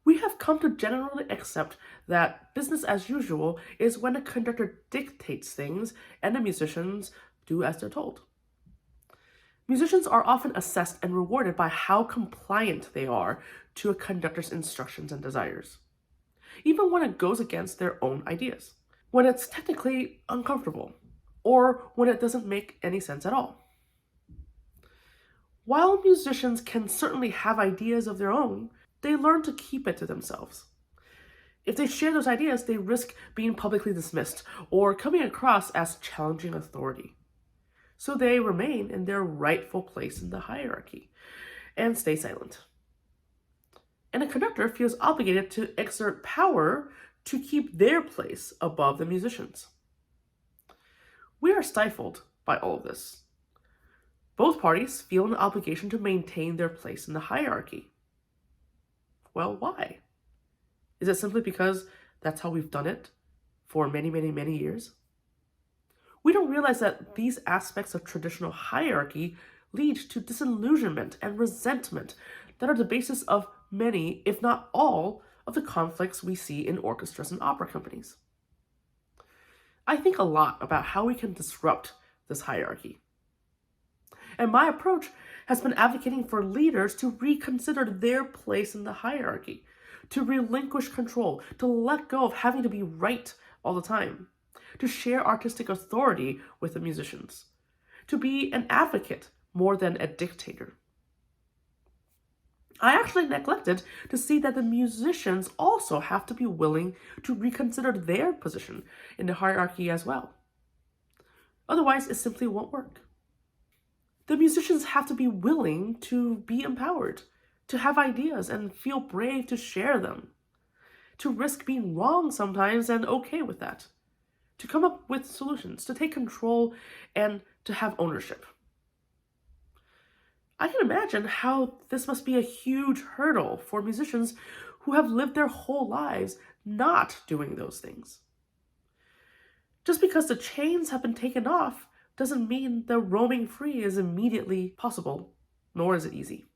We have come to generally accept that business as usual is when a conductor dictates things and the musicians do as they're told. Musicians are often assessed and rewarded by how compliant they are to a conductor's instructions and desires, even when it goes against their own ideas, when it's technically uncomfortable, or when it doesn't make any sense at all. While musicians can certainly have ideas of their own, they learn to keep it to themselves. If they share those ideas, they risk being publicly dismissed or coming across as challenging authority. So they remain in their rightful place in the hierarchy and stay silent. And a conductor feels obligated to exert power to keep their place above the musicians. We are stifled by all of this. Both parties feel an obligation to maintain their place in the hierarchy. Well, why? Is it simply because that's how we've done it for many, many, many years? We don't realize that these aspects of traditional hierarchy lead to disillusionment and resentment that are the basis of many, if not all, of the conflicts we see in orchestras and opera companies. I think a lot about how we can disrupt this hierarchy. And my approach has been advocating for leaders to reconsider their place in the hierarchy, to relinquish control, to let go of having to be right all the time, to share artistic authority with the musicians, to be an advocate more than a dictator. I actually neglected to see that the musicians also have to be willing to reconsider their position in the hierarchy as well. Otherwise, it simply won't work. The musicians have to be willing to be empowered, to have ideas and feel brave to share them, to risk being wrong sometimes and okay with that, to come up with solutions, to take control, and to have ownership. I can imagine how this must be a huge hurdle for musicians who have lived their whole lives not doing those things. Just because the chains have been taken off doesn't mean the roaming free is immediately possible, nor is it easy.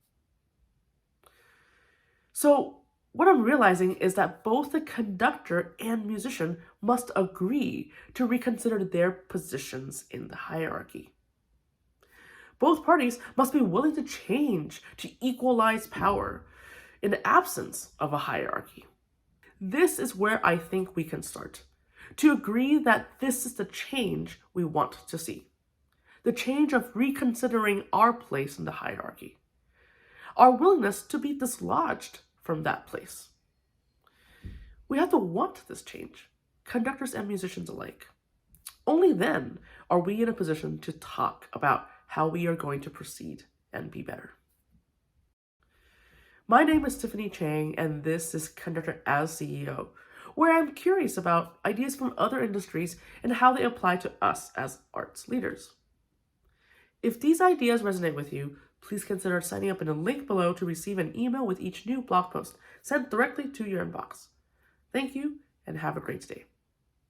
So what I'm realizing is that both the conductor and musician must agree to reconsider their positions in the hierarchy. Both parties must be willing to change to equalize power in the absence of a hierarchy. This is where I think we can start, to agree that this is the change we want to see. The change of reconsidering our place in the hierarchy. Our willingness to be dislodged from that place. We have to want this change, conductors and musicians alike. Only then are we in a position to talk about how we are going to proceed and be better. My name is Tiffany Chang, and this is Conductor as CEO, where I'm curious about ideas from other industries and how they apply to us as arts leaders. If these ideas resonate with you, please consider signing up in the link below to receive an email with each new blog post sent directly to your inbox. Thank you, and have a great day.